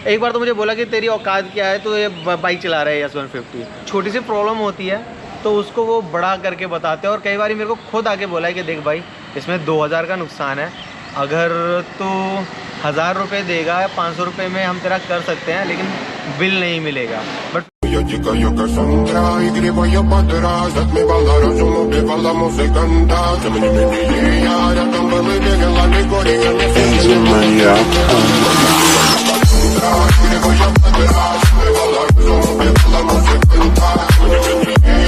एक बार तो मुझे बोला कि तेरी औकात क्या है, तो ये बाइक चला रहा है S150। छोटी सी प्रॉब्लम होती है तो उसको वो बड़ा करके बताते हैं, और कई बार मेरे को खुद आके बोला है कि देख भाई इसमें 2000 का नुकसान है, अगर तो 1000 रुपये देगा, 500 रुपये में हम तेरा कर सकते हैं, लेकिन बिल नहीं मिलेगा। But Я тікаю Кассандра, і грібаю подраз, затмівала розум, убивала музиканта. Це мені я рядом були бігала, ніколи я не сиділа. Кассандра, і грібаю подраз, затмівала розум, убивала музиканта. Мені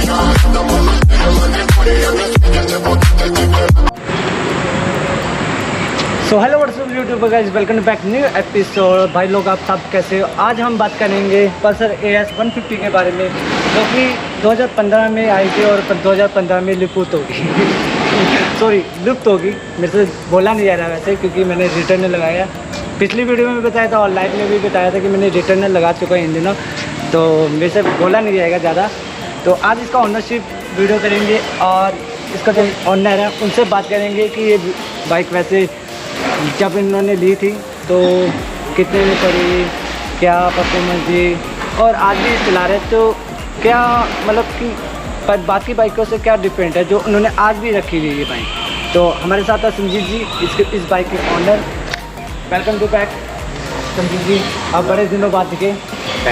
я рядом були бігала, ніколи я не сиділа. So hello what's up YouTuber guys, welcome back new episode. भाई लोग आप सब कैसे हो? आज हम बात करेंगे पल्सर AS 150 के बारे में, जो कि 2015 में आई थी और 2015 में लुप्त होगी सॉरी लुप्त होगी। मेरे से बोला नहीं जा रहा वैसे, क्योंकि मैंने रिटर्न लगाया। पिछली वीडियो में भी बताया था और लाइव में भी बताया था कि मैंने रिटर्न लगा चुका है इन दिनों, तो मेरे से बोला नहीं जाएगा ज़्यादा। तो आज इसका ऑनरशिप वीडियो करेंगे और इसका जो ऑनर है उनसे बात करेंगे कि ये बाइक वैसे जब इन्होंने ली थी तो कितने में पड़ी, क्या परफॉर्मेंस दी, और आज भी चला रहे तो क्या मतलब कि बाकी बाइकों से क्या डिफरेंट है जो उन्होंने आज भी रखी हुई है ये बाइक। तो हमारे साथ है संजीत जी, इस बाइक के owner. Welcome to back Sanjeet ji, आप बड़े दिनों बाद दिखे,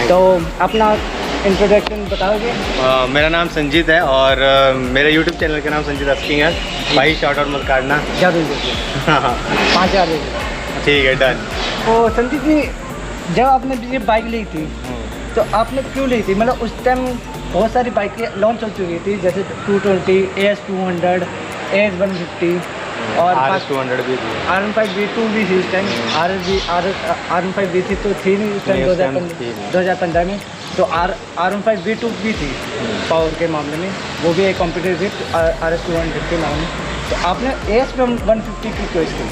तो अपना इंट्रोडक्शन बताओगे? मेरा नाम संजीत है और मेरे YouTube चैनल का नाम संजीत अस्किंग है। भाई शॉर्ट आउट मत काटना। क्या दीजिए? 5000 दीजिए। ठीक है, डन। तो संजीत जी, जब आपने ये बाइक ली थी तो आपने क्यों ली थी? मतलब उस टाइम बहुत सारी बाइकें लॉन्च हो चुकी थी, जैसे 220, AS 200, AS 150 और RS200 भी थी, R15 V2 भी थी उस टाइम। R15 V3 तो थी नहीं उस टाइम 2015 में। तो R15 V2 भी थी पावर के मामले में, वो भी एक कॉम्पिटिटिव थी RS 200 के मामले में। तो आपने AS 150 की चॉइस की?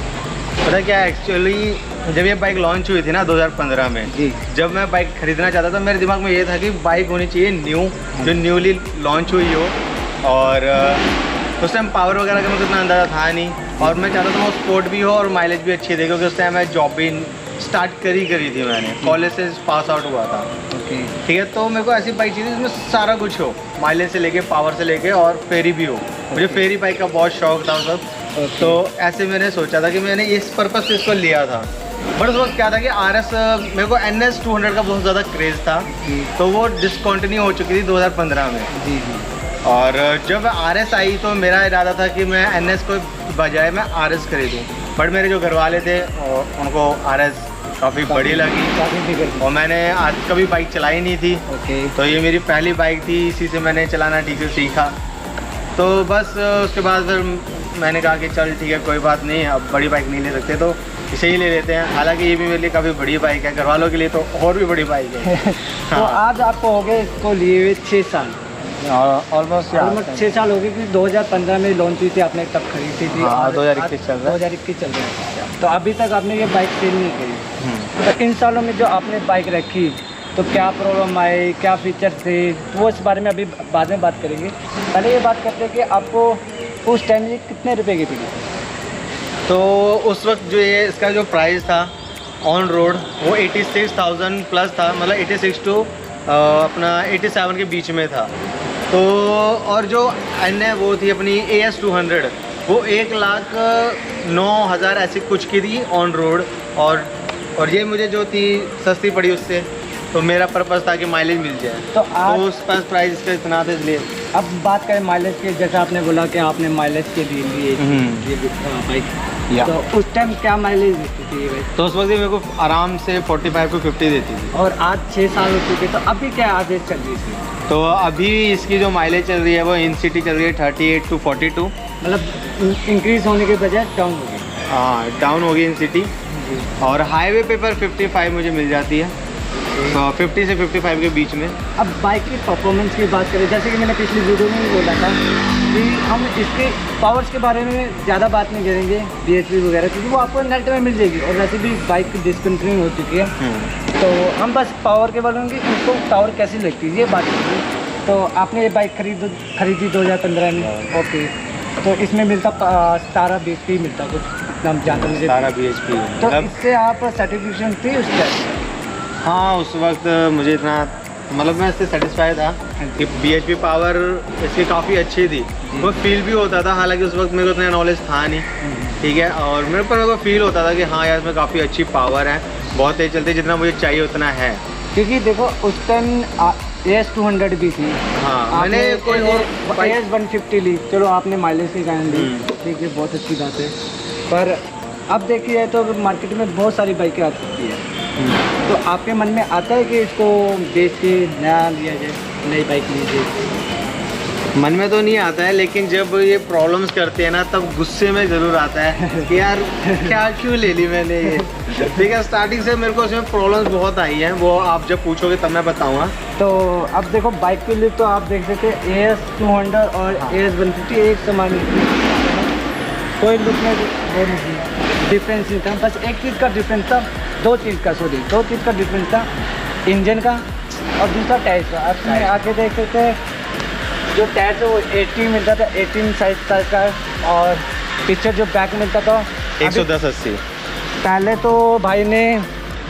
पता क्या, एक्चुअली जब ये बाइक लॉन्च हुई थी ना 2015 में जी, जब मैं बाइक खरीदना चाहता था, मेरे दिमाग में ये था कि बाइक होनी चाहिए न्यू, जो न्यूली लॉन्च हुई हो। और उस टाइम पावर वगैरह का मुझे इतना अंदाज़ा था नहीं, और मैं चाहता था वो स्पोर्ट भी हो और माइलेज भी अच्छी दे, क्योंकि उस टाइम मैं जॉब भी स्टार्ट करी थी, मैंने कॉलेज से पास आउट हुआ था। ठीक है, तो मेरे को ऐसी बाइक चाहिए जिसमें सारा कुछ हो, माइलेज से लेके, पावर से लेके, और फेरी भी हो। मुझे फेरी बाइक का बहुत शौक था सब। तो ऐसे मैंने सोचा था कि मैंने इस पर्पज़ से इसको लिया था। बट उस वक्त क्या था कि RS मेरे को NS 200 का बहुत ज़्यादा क्रेज़ था, तो वो डिसकंटिन्यू हो चुकी थी 2015 में। जी। और जब RS आई तो मेरा इरादा था कि मैं NS को बजाय मैं RS खरीदूँ, बट मेरे जो घर वाले थे उनको RS काफ़ी बड़ी लगी, और मैंने आज कभी बाइक चलाई नहीं थी। तो ये मेरी पहली बाइक थी, इसी से मैंने चलाना ठीक से सीखा। तो बस उसके बाद फिर मैंने कहा कि चल ठीक है, कोई बात नहीं, अब बड़ी बाइक नहीं ले सकते तो इसे ही ले लेते हैं। हालांकि ये भी मेरे लिए काफ़ी बड़ी बाइक है, घर वालों के लिए तो और भी बड़ी बाइक है। तो आज आपको हो गए इसको लिए हुए 6 साल, ऑलमोस्ट 6 साल हो गए, क्योंकि 2015 में लॉन्च हुई थी, आपने तब खरीदी थी। 2021 चल रहा है। 2021 चल रहा है, तो अभी तक आपने ये बाइक सेल नहीं करी। तो इन सालों में जो आपने बाइक रखी तो क्या प्रॉब्लम आए, क्या फीचर थे, वो इस बारे में अभी बाद में बात करेंगे। पहले ये बात करते हैं कि आपको उस टाइम ये कितने रुपए की थी? तो उस वक्त जो ये इसका जो प्राइस था ऑन रोड वो 86,000 प्लस था, मतलब 86 टू अपना 87 के बीच में था। तो और जो अन्य वो थी अपनी AS 200, वो 1,09,000 ऐसी कुछ की थी ऑन रोड, और ये मुझे जो थी सस्ती पड़ी उससे। तो मेरा पर्पज़ था कि माइलेज मिल जाए, तो उस पर प्राइस इसका इतना था, इसलिए। अब बात करें माइलेज के, जैसा आपने बोला कि आपने माइलेज के लिए ये बाइक, तो उस टाइम क्या माइलेज देती थी ये बाइक? तो उस वक्त मेरे को आराम से 45 to 50 देती थी। और आज 6 साल हो चुके, तो अभी क्या एवरेज चल रही थी? तो अभी इसकी जो माइलेज चल रही है वो इन सिटी चल रही है 38 to 42, मतलब इंक्रीज होने के बजाय डाउन हो गई। हाँ, डाउन होगी इन सिटी, और हाईवे पे पर 55 मुझे मिल जाती है, तो 50 से 55 के बीच में। अब बाइक की परफॉर्मेंस की बात करें, जैसे कि मैंने पिछली वीडियो में भी बोला था कि हम इसके पावर्स के बारे में ज़्यादा बात नहीं करेंगे, BHP वगैरह, क्योंकि वो आपको नेट में मिल जाएगी, और वैसे भी बाइक डिसकंटिन्यू हो चुकी है। तो हम बस पावर के बारे में कि इनको पावर कैसी लगती है ये बात करेंगे। तो आपने ये बाइक खरीदी 2015 में, ओके। तो इसमें मिलता 17 BHP मिलता कुछ, नाम जानते मुझे 17 BHP। तो इससे आप सर्टिफिकेशन थी उस टाइम? हाँ उस वक्त मुझे इतना मतलब मैं इससे सेटिस्फाई था कि BHP पावर इसकी काफ़ी अच्छी थी, वो फील भी होता था। हालांकि उस वक्त मेरे को इतना नॉलेज था नहीं, ठीक है, और मेरे को फील होता था कि हाँ यार इसमें काफ़ी अच्छी पावर है, बहुत तेज चलती है, जितना मुझे चाहिए उतना है। क्योंकि देखो उस टाइम AS 200 भी थी। हाँ मैंने कोई और AS 150 ली, चलो आपने माइलेज की कारण ली, ठीक है, बहुत अच्छी बात है। पर अब देखिए जाए तो मार्केट में बहुत सारी बाइकें आ चुकी है, तो आपके मन में आता है कि इसको बेच के नया लिया जाए, नई बाइक लीजिए? मन में तो नहीं आता है, लेकिन जब ये प्रॉब्लम्स करते हैं ना तब गुस्से में ज़रूर आता है कि यार क्या क्यों ले ली मैंने ये। ठीक है, स्टार्टिंग से मेरे को इसमें प्रॉब्लम्स बहुत आई हैं, वो आप जब पूछोगे तब मैं बताऊंगा। तो अब देखो बाइक के लिए तो आप देख सकते हैं AS 200 और AS 150 एक समान, कोई लुक में वो नहीं डिफरेंस नहीं था। बस एक चीज़ का डिफरेंस था, दो चीज़ का डिफरेंस था, इंजन का और दूसरा टायर का। अब इसमें आके देख सकते हैं जो टायर था वो 18 मिलता था, 18 साइज का, और पीछे जो बैक मिलता था 110/80। पहले तो भाई ने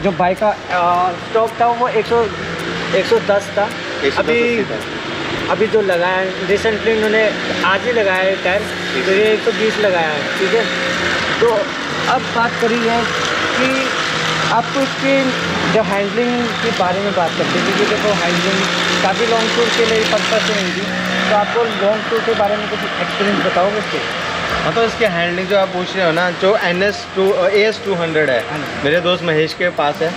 जो बाइक का स्टॉक था वो 110 था। 110/80 था। अभी जो लगाया है रिसेंटली उन्होंने आज ही लगाया है टायर, तो ये 120 लगाया है, ठीक है। तो अब बात करी है कि आपको इसकी जब हैंडलिंग के बारे में बात करते हैं, क्योंकि देखो हैंडलिंग काफ़ी लॉन्ग टूर के लिए पर्पज से होगी, तो आपको लॉन्ग टूर के बारे में कुछ एक्सपीरियंस बताओगे इसके? हाँ तो इसके हैंडलिंग जो आप पूछ रहे हो ना, जो AS 200 है, मेरे दोस्त महेश के पास है,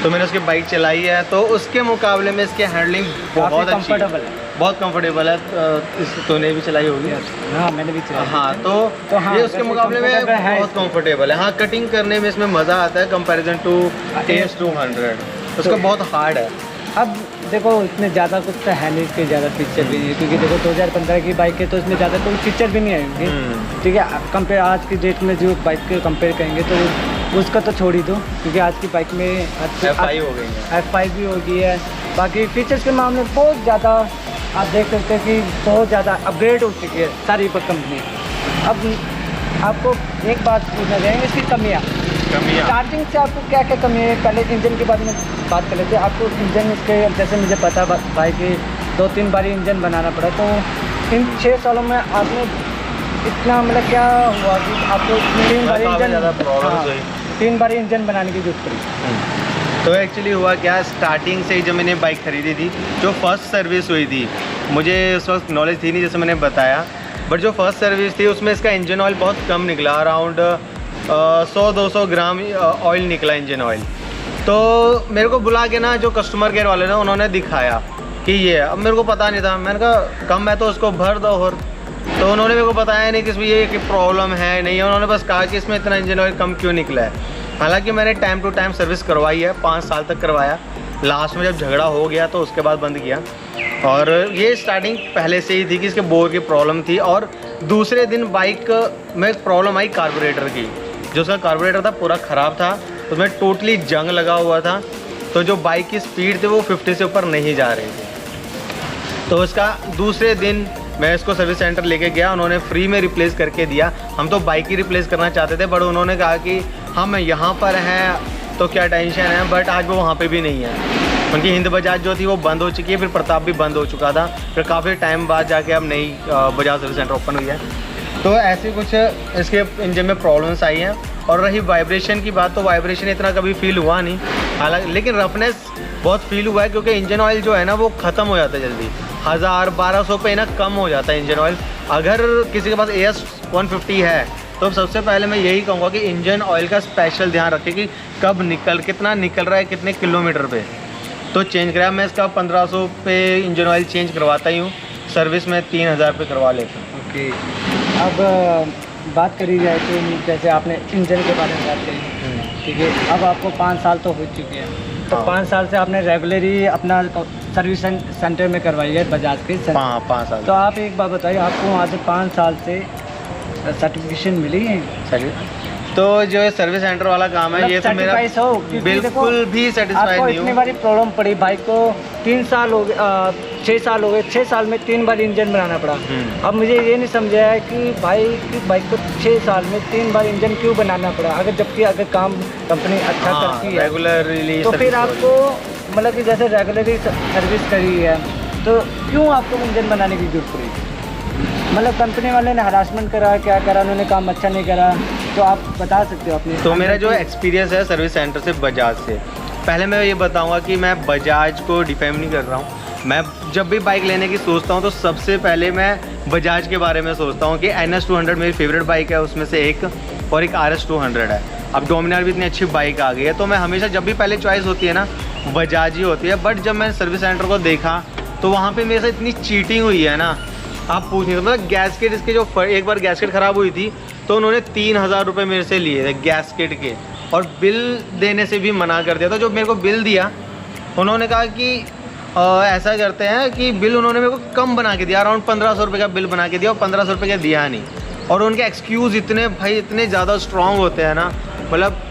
तो मैंने उसकी बाइक चलाई है, तो उसके मुकाबले में इसकी हैंडलिंग बहुत अच्छी कंफर्टेबल है, बहुत कंफर्टेबल है। इस तूने भी चलाई होगी? हाँ मैंने भी चलाई। हाँ तो हाँ, ये उसके मुकाबले में बहुत कंफर्टेबल है। हाँ कटिंग करने में इसमें मज़ा आता है कंपैरिजन टू AS 200, उसका बहुत हार्ड है। अब देखो इसमें ज़्यादा कुछ तो है नहीं, इसके ज़्यादा फीचर भी नहीं है, क्योंकि देखो 2015 की बाइक है तो इसमें ज़्यादा कोई फीचर भी नहीं आएंगे, ठीक है। कंपेयर आज की डेट में जो बाइक के कंपेयर करेंगे तो उसका तो छोड़ ही दो, क्योंकि आज की बाइक में F5 हो गई है, F5 भी हो गई है। बाकी फीचर्स के मामले में बहुत ज़्यादा आप देख सकते हैं कि बहुत ज़्यादा अपग्रेड हो चुकी है सारी कंपनी। अब आपको एक बात पूछना चाहेंगे, इसकी कमियाँ स्टार्टिंग से आपको क्या क्या कमी है? पहले इंजन के बारे में बात कर लेते हैं। आपको इंजन इसके जैसे मुझे पता भाई कि 2-3 बार इंजन बनाना पड़ा, तो इन 6 सालों में आपने इतना मतलब क्या हुआ कि आपको 3 बार इंजन 3 बार इंजन बनाने की जरूरत पड़ी? तो एक्चुअली हुआ क्या, स्टार्टिंग से ही जब मैंने बाइक खरीदी थी, जो फर्स्ट सर्विस हुई थी, मुझे उस वक्त नॉलेज थी नहीं जैसे मैंने बताया, बट जो फर्स्ट सर्विस थी उसमें इसका इंजन ऑयल बहुत कम निकला, अराउंड 100-200 ग्राम ऑयल निकला इंजन ऑयल। तो मेरे को बुला के ना जो कस्टमर केयर वाले ना उन्होंने दिखाया कि ये, अब मेरे को पता नहीं था, मैंने कहा कम है तो उसको भर दो, और तो उन्होंने मेरे को बताया नहीं कि इसमें ये प्रॉब्लम है नहीं है, उन्होंने बस कहा कि इसमें इतना इंजन ऑयल कम क्यों निकला है। हालांकि मैंने टाइम टू टाइम सर्विस करवाई है, 5 साल तक करवाया, लास्ट में जब झगड़ा हो गया तो उसके बाद बंद किया। और ये स्टार्टिंग पहले से ही थी कि इसके बोर की प्रॉब्लम थी, और दूसरे दिन बाइक में प्रॉब्लम आई कार्बोरेटर की। जो उसका कार्बोरेटर था पूरा ख़राब था, उसमें टोटली जंग लगा हुआ था, तो जो बाइक की स्पीड थी वो 50 से ऊपर नहीं जा रही थी। तो उसका दूसरे दिन मैं इसको सर्विस सेंटर लेके गया, उन्होंने फ्री में रिप्लेस करके दिया। हम तो बाइक ही रिप्लेस करना चाहते थे, बट उन्होंने कहा कि हम यहाँ पर हैं तो क्या टेंशन है, बट आज वो वहाँ पे भी नहीं है। उनकी हिंद बजाज जो थी वो बंद हो चुकी है, फिर प्रताप भी बंद हो चुका था, फिर काफ़ी टाइम बाद जाके अब नई बजाज सर्विस सेंटर ओपन हुई है। तो ऐसे कुछ इसके इंजन में प्रॉब्लम्स आई हैं। और रही वाइब्रेशन की बात, तो वाइब्रेशन इतना कभी फील हुआ नहीं, हालांकि लेकिन रफनेस बहुत फील हुआ है, क्योंकि इंजन ऑयल जो है ना वो ख़त्म हो जाता है जल्दी, 1000-1200 पे ना कम हो जाता है इंजन ऑयल। अगर किसी के पास AS 150 है तो सबसे पहले मैं यही कहूँगा कि इंजन ऑयल का स्पेशल ध्यान रखें कि कब कितना निकल रहा है, कितने किलोमीटर पे, तो चेंज कराया। मैं इसका 1500 पे इंजन ऑयल चेंज करवाता ही हूँ, सर्विस में 3000 पे करवा लेता हूँ। ओके, अब बात करी जाए तो जैसे आपने इंजन के बारे में बात करी, ठीक है, अब आपको 5 साल तो हो चुके हैं, तो 5 साल से आपने रेगुलरली अपना सर्विस सेंटर में करवाई है बजाज के। 5 साल। तो आप एक बात बताइए, आपको वहाँ से 5 साल से सर्टिफिकेशन मिली है? तो जो ये सर्विस सेंटर वाला काम है ये तो मेरा बिल्कुल भी सेटिस्फाई नहीं इतनी हूँ। बारी प्रॉब्लम पड़ी बाइक को 3 साल हो गए 6 साल हो गए 6 साल में 3 बार इंजन बनाना पड़ा। अब मुझे ये नहीं समझा है कि भाई की बाइक को 6 साल में 3 बार इंजन क्यों बनाना पड़ा, अगर जबकि अगर काम कंपनी अच्छा करती है रेगुलरली तो फिर आपको मतलब कि जैसे रेगुलरली सर्विस करी है तो क्यों आपको इंजन बनाने की जरूरत पड़ी। मतलब कंपनी वाले ने हरासमेंट करा, क्या करा, उन्होंने काम अच्छा नहीं करा, तो आप बता सकते हो अपने। तो मेरा जो एक्सपीरियंस है सर्विस सेंटर से बजाज से, पहले मैं ये बताऊंगा कि मैं बजाज को डिफेम नहीं कर रहा हूँ। मैं जब भी बाइक लेने की सोचता हूँ तो सबसे पहले मैं बजाज के बारे में सोचता हूँ कि NS200 मेरी फेवरेट बाइक है उसमें से एक, और एक RS200 है। अब डोमिनार भी इतनी अच्छी बाइक आ गई है तो मैं हमेशा जब भी पहले चॉइस होती है ना बजाज ही होती है। बट जब मैंने सर्विस सेंटर को देखा तो वहाँ पर मेरे से इतनी चीटिंग हुई है ना, आप पूछ नहीं। मतलब गैसकेट इसके जो एक बार गैसकेट ख़राब हुई थी तो उन्होंने 3000 रुपये मेरे से लिए थे गैसकेट के, और बिल देने से भी मना कर दिया था। जो मेरे को बिल दिया उन्होंने कहा कि ऐसा करते हैं कि बिल उन्होंने मेरे को कम बना के दिया, अराउंड 1500 रुपये का बिल बना के दिया और 1500 रुपये का दिया नहीं। और उनके एक्सक्यूज़ इतने भाई इतने ज़्यादा स्ट्रॉन्ग होते हैं ना, मतलब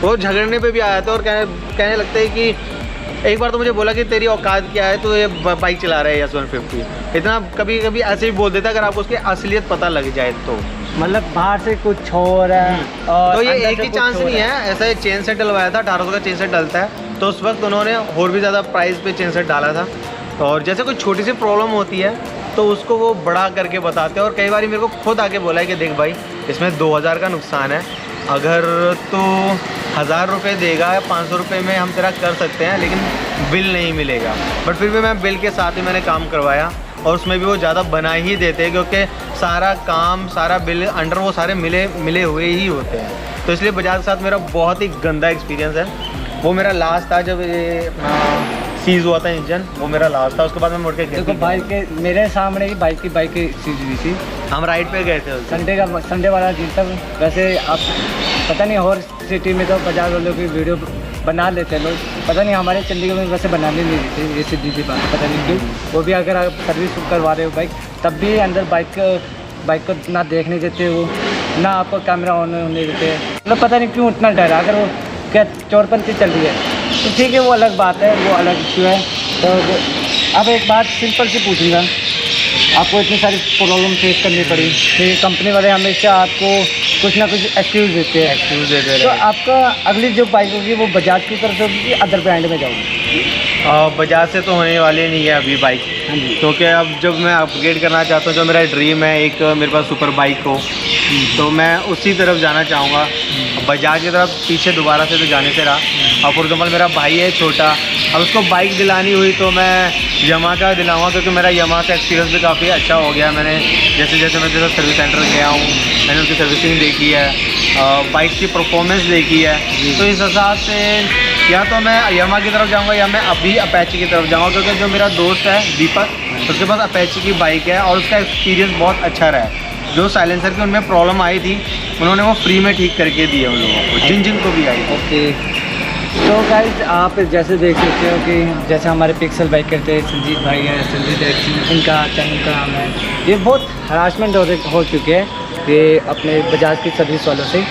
वो झगड़ने पे भी आया था और कहने लगते हैं कि एक बार तो मुझे बोला कि तेरी औकात क्या है, तो ये बाइक चला रहा है S150। इतना कभी कभी ऐसे ही बोल देता अगर आपको उसकी असलियत पता लग जाए तो। मतलब बाहर से कुछ हो रहा है और तो ये एक ही चांस नहीं है, ऐसा चेन सेट डलवाया था, 1800 का चेन सेट डलता है, तो उस वक्त उन्होंने और भी ज़्यादा प्राइस पे चेन सेट डाला था। और जैसे कोई छोटी सी प्रॉब्लम होती है तो उसको वो बड़ा करके बताते हैं। और कई बार मेरे को खुद आके बोला है कि देख भाई इसमें 2000 का नुकसान है, अगर तो 1000 रुपये देगा या 500 रुपये में हम तेरा कर सकते हैं, लेकिन बिल नहीं मिलेगा। बट फिर भी मैं बिल के साथ ही मैंने काम करवाया और उसमें भी वो ज़्यादा बना ही देते हैं क्योंकि सारा काम सारा बिल अंडर वो सारे मिले हुए ही होते हैं। तो इसलिए बजाज के साथ मेरा बहुत ही गंदा एक्सपीरियंस है। वो मेरा लास्ट था जब ये सीज़ हुआ था इंजन, वो मेरा लास्ट था। उसके बाद मैं मुड़ के देखो बाइक के मेरे सामने ही बाइक की सीज हुई थी, हम राइड पे गए थे संडे वाला दिन तक। वैसे आप पता नहीं और सिटी में तो बजाज वालों की वीडियो बना लेते हैं लोग, पता नहीं हमारे चंडीगढ़ में वैसे बनाने नहीं देते, ये सीधी सी बात है, पता नहीं क्यों। वो भी अगर आप सर्विस करवा रहे हो बाइक तब भी अंदर बाइक को ना देखने देते हो, ना आपको कैमरा ऑन होने देते हैं। मतलब पता नहीं क्यों इतना डर है। अगर वो क्या चोरपंथी चल रही है तो ठीक है, वो अलग बात है, वो अलग इशू है। तो अब एक बात सिंपल सी पूछूंगा, आपको इतनी सारी प्रॉब्लम फेस करनी पड़ी कि कंपनी वाले हमेशा आपको कुछ ना कुछ एक्सक्यूज़ देते हैं, तो आपका अगली जो बाइक होगी वो बजाज की तरफ से होगी कि अदर ब्रांड में जाऊँगी? बजाज से तो होने वाली नहीं है अभी बाइक, क्योंकि अब जब मैं अपग्रेड करना चाहता हूँ, जो मेरा ड्रीम है एक मेरे पास सुपर बाइक हो, तो मैं उसी तरफ जाना चाहूँगा। बजाज की तरफ पीछे दोबारा से तो जाने से रहा। और फॉर एग्जाम्पल मेरा भाई है छोटा, अब उसको बाइक दिलानी हुई तो मैं यमाहा का दिलाऊंगा, क्योंकि मेरा यमाहा का एक्सपीरियंस भी काफ़ी अच्छा हो गया। मैंने जैसे मैं सर्विस सेंटर गया हूँ, मैंने उनकी सर्विसिंग देखी है, बाइक की परफॉर्मेंस देखी है। तो इस हिसाब से या तो मैं यमाहा की तरफ जाऊँगा या मैं अभी अपैची की तरफ जाऊँगा, क्योंकि जो मेरा दोस्त है दीपक उसके पास अपैची की बाइक है और उसका एक्सपीरियंस बहुत अच्छा रहा है। जो साइलेंसर की उनमें प्रॉब्लम आई थी उन्होंने वो फ्री में ठीक करके दिए उन लोगों को, जिन को भी आई। ओके, तो गाइज आप जैसे देख सकते हो कि जैसे हमारे पिक्सल बाइक करते हैं संजीत भाई है, संजीत इनका चैनल का नाम है, ये बहुत हरासमेंट हो चुके हैं ये अपने बजाज की सर्विस वालों से।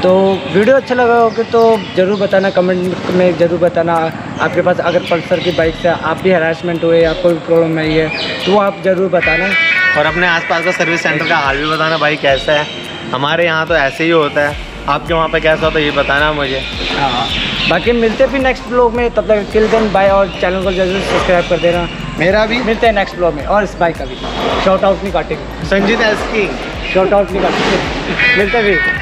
तो वीडियो अच्छा लगा होगा तो ज़रूर बताना, कमेंट में ज़रूर बताना। आपके पास अगर पल्सर की बाइक से आप भी हरासमेंट हुए या कोई प्रॉब्लम नहीं है तो वो आप ज़रूर बताना। और अपने आसपास का सर्विस सेंटर का हाल भी बताना भाई कैसा है। हमारे यहाँ तो ऐसे ही होता है, आपके वहाँ पे कैसा होता है ये बताना मुझे। हाँ, बाकी मिलते हैं फिर नेक्स्ट ब्लॉग में, तब तक टिल देन बाय, और चैनल को जरूर सब्सक्राइब कर देना। मेरा भी मिलते हैं नेक्स्ट ब्लॉग में, और इस बाइक का भी शॉर्ट आउट नहीं काटेंगे, संजीत एस की शॉर्ट आउट नहीं काटेंगे। मिलते हैं फिर।